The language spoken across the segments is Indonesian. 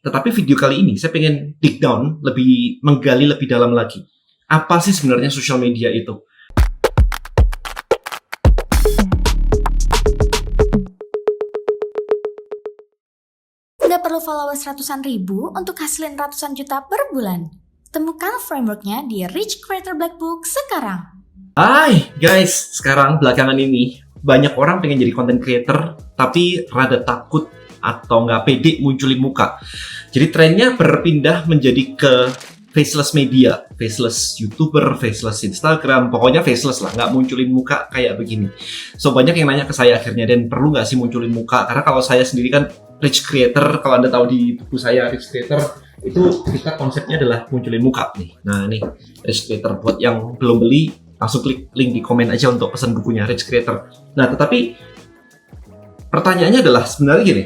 Tetapi video kali ini saya pengen dig down, lebih menggali lebih dalam lagi. Apa sih sebenarnya sosial media itu? Nggak perlu followers ratusan ribu untuk hasilin ratusan juta per bulan. Temukan frameworknya di Rich Creator Black Book sekarang. Hai guys, sekarang belakangan ini banyak orang pengen jadi content creator tapi rada takut atau nggak pede munculin muka. Jadi trennya berpindah menjadi ke faceless media, faceless YouTuber, faceless Instagram, pokoknya faceless lah, nggak munculin muka kayak begini. So banyak yang nanya ke saya akhirnya, Dan perlu nggak sih munculin muka? Karena kalau saya sendiri kan Rich Creator, kalau Anda tahu di buku saya Rich Creator, itu kita konsepnya adalah munculin muka nih. Nah nih, Rich Creator, buat yang belum beli, langsung klik link di komen aja untuk pesan bukunya Rich Creator. Nah tetapi pertanyaannya adalah sebenarnya gini,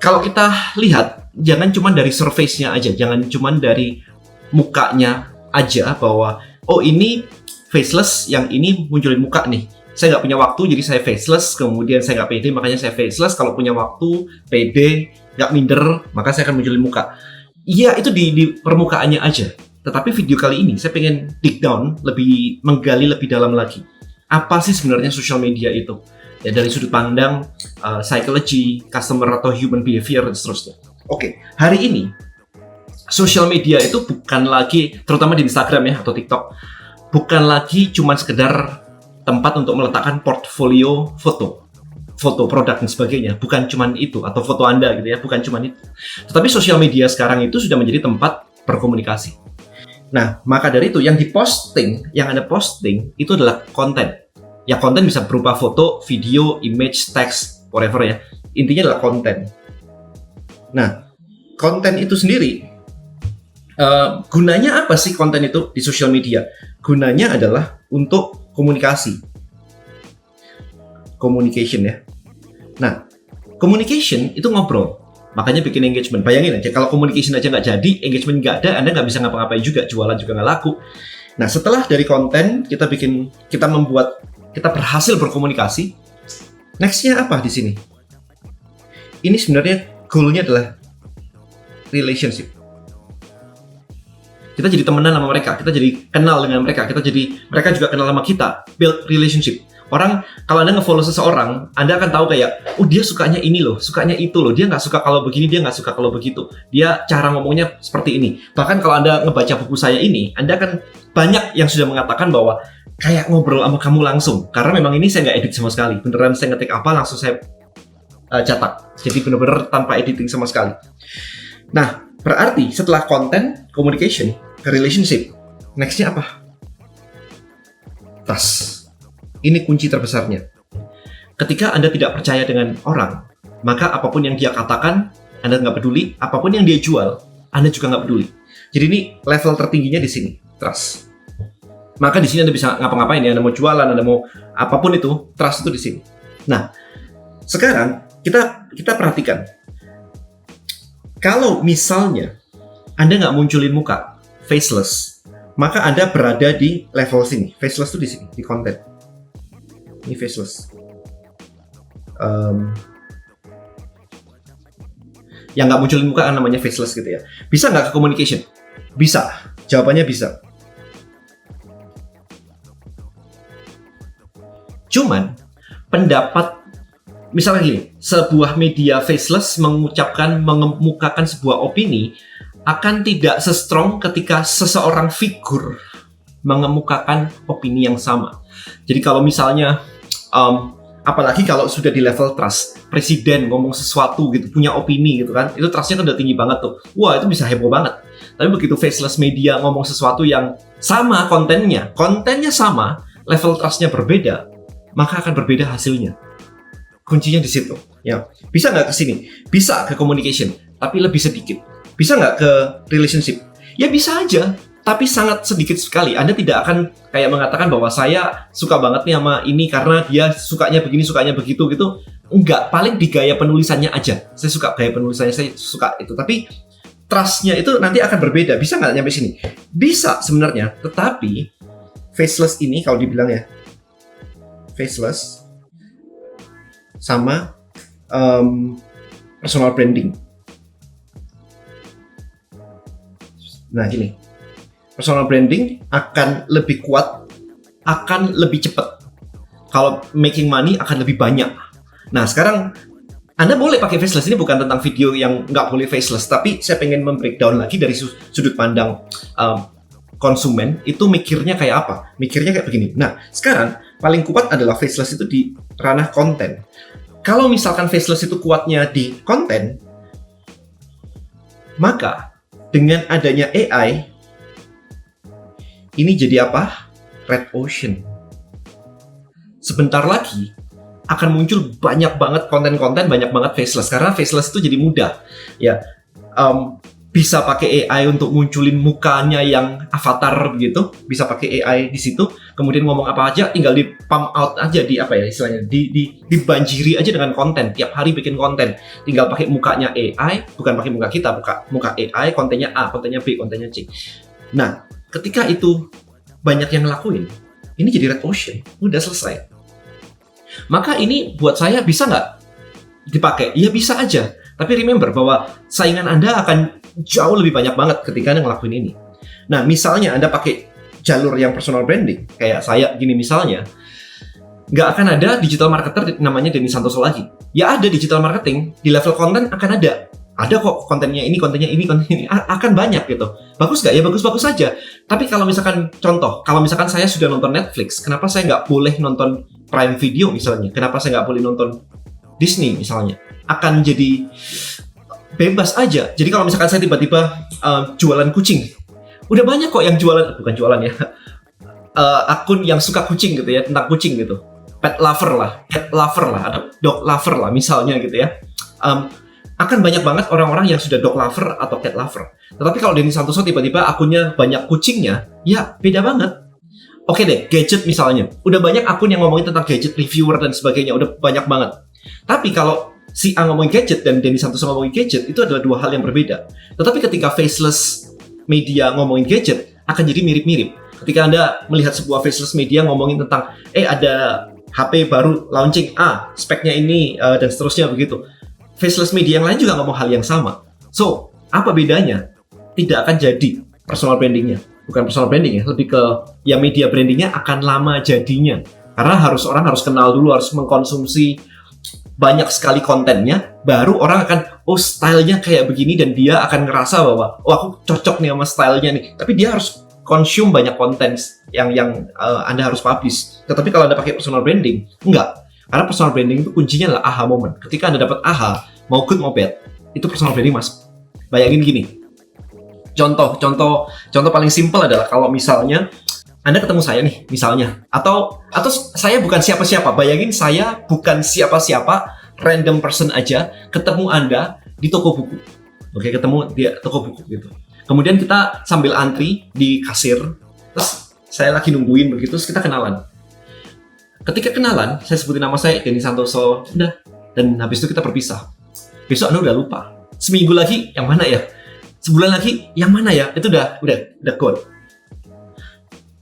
kalau kita lihat, jangan cuma dari surface-nya aja, jangan cuma dari mukanya aja bahwa oh ini faceless, yang ini munculin muka nih. Saya nggak punya waktu, jadi saya faceless, kemudian saya nggak pede, makanya saya faceless. Kalau punya waktu, pede, nggak minder, maka saya akan munculin muka. Iya, itu di permukaannya aja. Tetapi video kali ini, saya pengen dig down, lebih menggali lebih dalam lagi. Apa sih sebenarnya sosial media itu? Ya, dari sudut pandang psychology, customer atau human behavior, dan seterusnya. Oke, hari ini social media itu bukan lagi, terutama di Instagram ya atau TikTok, bukan lagi cuma sekedar tempat untuk meletakkan portfolio foto produk dan sebagainya, bukan cuma itu, atau foto Anda gitu ya, bukan cuma itu. Tetapi social media sekarang itu sudah menjadi tempat berkomunikasi. Nah, maka dari itu yang diposting, yang Anda posting itu adalah konten. Ya, konten bisa berupa foto, video, image, teks, whatever ya. Intinya adalah konten. Nah, konten itu sendiri, gunanya apa sih konten itu di social media? Gunanya adalah untuk komunikasi. Communication ya. Nah, communication itu ngobrol. Makanya bikin engagement. Bayangin aja, kalau communication aja nggak jadi, engagement nggak ada, Anda nggak bisa ngapa-ngapain juga, jualan juga nggak laku. Nah, setelah dari konten, kita berhasil berkomunikasi. Next-nya apa di sini? Ini sebenarnya goal-nya adalah relationship. Kita jadi temenan sama mereka, kita jadi kenal dengan mereka, mereka juga kenal sama kita, build relationship. Orang, kalau Anda nge-follow seseorang, Anda akan tahu kayak, oh dia sukanya ini loh, sukanya itu loh, dia nggak suka kalau begini, dia nggak suka kalau begitu. Dia cara ngomongnya seperti ini. Bahkan kalau Anda ngebaca buku saya ini, Anda akan banyak yang sudah mengatakan bahwa kayak ngobrol sama kamu langsung. Karena memang ini saya nggak edit sama sekali. Beneran saya ngetik apa, langsung saya cetak. Jadi bener-bener tanpa editing sama sekali. Nah, berarti setelah konten, communication, ke relationship, next-nya apa? Trust. Ini kunci terbesarnya. Ketika Anda tidak percaya dengan orang, maka apapun yang dia katakan, Anda nggak peduli. Apapun yang dia jual, Anda juga nggak peduli. Jadi ini level tertingginya di sini, trust. Maka di sini Anda bisa ngapa-ngapain ya, Anda mau jualan, Anda mau apapun itu, trust itu di sini. Nah, sekarang kita perhatikan. Kalau misalnya Anda nggak munculin muka, faceless, maka Anda berada di level sini. Faceless itu di sini, di konten. Ini faceless. Yang nggak munculin muka kan namanya faceless gitu ya. Bisa nggak ke communication? Bisa. Jawabannya bisa. Cuman pendapat, misalnya gini, sebuah media faceless mengemukakan sebuah opini akan tidak se-strong ketika seseorang figur mengemukakan opini yang sama. Jadi kalau misalnya apalagi kalau sudah di level trust, presiden ngomong sesuatu gitu, punya opini gitu kan, itu trustnya kan udah tinggi banget tuh. Wah, itu bisa heboh banget. Tapi begitu faceless media ngomong sesuatu yang sama kontennya sama, level trustnya berbeda, maka akan berbeda hasilnya. Kuncinya di situ. Ya, bisa nggak ke sini? Bisa ke communication, tapi lebih sedikit. Bisa nggak ke relationship? Ya bisa aja, tapi sangat sedikit sekali. Anda tidak akan kayak mengatakan bahwa saya suka banget nih sama ini karena dia sukanya begini, sukanya begitu gitu. Enggak, paling di gaya penulisannya aja. Saya suka gaya penulisannya, saya suka itu. Tapi trust-nya itu nanti akan berbeda. Bisa nggak nyampe sini? Bisa sebenarnya, tetapi faceless ini kalau dibilang ya, faceless sama personal branding. Nah gini, personal branding akan lebih kuat, akan lebih cepat. Kalau making money akan lebih banyak. Nah sekarang Anda boleh pakai faceless. Ini bukan tentang video yang nggak boleh faceless, tapi saya pengen membreakdown lagi dari sudut pandang konsumen itu mikirnya kayak apa? Mikirnya kayak begini. Nah sekarang paling kuat adalah faceless itu di ranah konten. Kalau misalkan faceless itu kuatnya di konten, maka dengan adanya AI, ini jadi apa? Red ocean. Sebentar lagi akan muncul banyak banget konten-konten, banyak banget faceless. Karena faceless itu jadi mudah. Ya, bisa pakai AI untuk munculin mukanya yang avatar begitu. Bisa pakai AI di situ. Kemudian ngomong apa aja, tinggal di pump out aja di apa ya istilahnya, dibanjiri aja dengan konten. Tiap hari bikin konten. Tinggal pakai mukanya AI, bukan pakai muka kita, muka AI, kontennya A, kontennya B, kontennya C. Nah, ketika itu banyak yang ngelakuin, ini jadi red ocean, udah selesai. Maka ini buat saya bisa nggak dipakai? Ya bisa aja. Tapi remember bahwa saingan Anda akan jauh lebih banyak banget ketika Anda ngelakuin ini. Nah, misalnya Anda pakai jalur yang personal branding, kayak saya gini misalnya, nggak akan ada digital marketer namanya Denny Santoso lagi. Ya ada digital marketing, di level konten akan ada. Ada kok kontennya ini, akan banyak gitu. Bagus nggak? Ya bagus-bagus saja. Tapi kalau misalkan contoh, kalau misalkan saya sudah nonton Netflix, kenapa saya nggak boleh nonton Prime Video misalnya? Kenapa saya nggak boleh nonton Disney misalnya? Akan jadi bebas aja. Jadi kalau misalkan saya tiba-tiba jualan kucing, udah banyak kok yang bukan jualan ya, akun yang suka kucing gitu ya, tentang kucing gitu, pet lover lah, cat lover lah, atau dog lover lah misalnya gitu ya. Akan banyak banget orang-orang yang sudah dog lover atau cat lover. Tetapi kalau Denny Santoso tiba-tiba akunnya banyak kucingnya, ya beda banget. Oke deh, gadget misalnya, udah banyak akun yang ngomongin tentang gadget, reviewer dan sebagainya, udah banyak banget. Tapi kalau si A ngomongin gadget dan Denny Santoso ngomongin gadget, itu adalah dua hal yang berbeda. Tetapi ketika faceless media ngomongin gadget, akan jadi mirip-mirip. Ketika Anda melihat sebuah faceless media ngomongin tentang, ada HP baru launching A, speknya ini, dan seterusnya begitu. Faceless media yang lain juga ngomong hal yang sama. So, apa bedanya? Tidak akan jadi personal brandingnya. Bukan personal branding ya, lebih ke ya media brandingnya akan lama jadinya. Karena orang harus kenal dulu, harus mengkonsumsi banyak sekali kontennya, baru orang akan, stylenya kayak begini, dan dia akan ngerasa bahwa, aku cocok nih sama stylenya nih. Tapi dia harus consume banyak konten yang Anda harus publish. Tetapi kalau Anda pakai personal branding, enggak. Karena personal branding itu kuncinya adalah aha moment. Ketika Anda dapat aha, mau good mau bad, itu personal branding mas. Bayangin gini. Contoh paling simpel adalah kalau misalnya Anda ketemu saya nih, misalnya, atau saya bukan siapa-siapa. Bayangin saya bukan siapa-siapa, random person aja, ketemu Anda di toko buku. Oke, ketemu di toko buku gitu. Kemudian kita sambil antri di kasir, terus saya lagi nungguin begitu, terus kita kenalan. Ketika kenalan, saya sebutin nama saya, Denny Santoso, udah. Dan habis itu kita berpisah. Besok Anda udah lupa. Seminggu lagi, yang mana ya? Sebulan lagi, yang mana ya? Itu udah gone.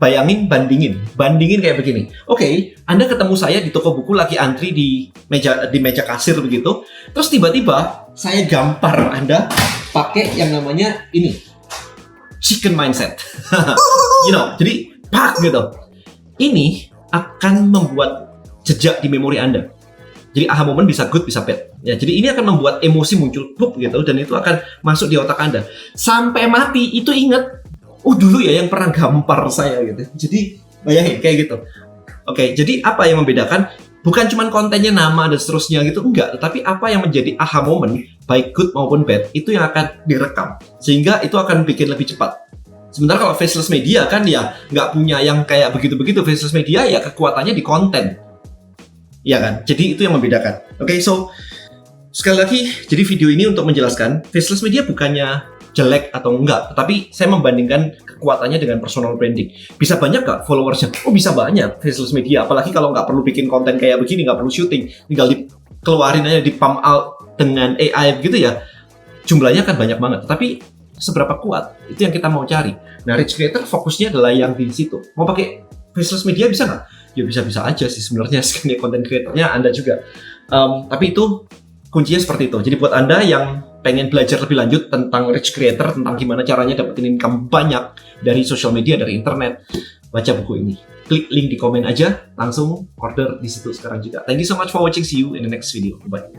Bayangin, bandingin kayak begini. Oke, Anda ketemu saya di toko buku, lagi antri di meja kasir begitu. Terus tiba-tiba, saya gampar Anda pakai yang namanya ini, chicken mindset. Jadi pak gitu. Ini akan membuat jejak di memori Anda. Jadi aha moment bisa good, bisa bad. Ya, jadi ini akan membuat emosi muncul gitu, dan itu akan masuk di otak Anda. Sampai mati itu ingat, dulu ya yang pernah gampar saya gitu. Jadi bayangin kayak gitu. Oke, jadi apa yang membedakan? Bukan cuma kontennya, nama dan seterusnya gitu, enggak. Tetapi apa yang menjadi aha moment, baik good maupun bad, itu yang akan direkam. Sehingga itu akan bikin lebih cepat. Sementara kalau faceless media kan ya nggak punya yang kayak begitu-begitu. Faceless media ya kekuatannya di konten. Ya kan? Jadi itu yang membedakan. Oke, so sekali lagi, jadi video ini untuk menjelaskan faceless media bukannya jelek atau enggak, tetapi saya membandingkan kekuatannya dengan personal branding. Bisa banyak nggak followersnya? Bisa banyak faceless media. Apalagi kalau nggak perlu bikin konten kayak begini, nggak perlu syuting, tinggal dikeluarin aja, di pump out dengan AI begitu ya. Jumlahnya kan banyak banget. Tapi seberapa kuat? Itu yang kita mau cari. Nah, Rich Creator fokusnya adalah yang di situ. Mau pakai faceless media bisa nggak? Ya bisa-bisa aja sih sebenarnya, sebenarnya konten creatornya Anda juga. Tapi itu kuncinya seperti itu. Jadi buat Anda yang pengen belajar lebih lanjut tentang rich creator, tentang gimana caranya dapetin income banyak dari social media, dari internet, baca buku ini. Klik link di komen aja, langsung order di situ sekarang juga. Thank you so much for watching. See you in the next video. Bye.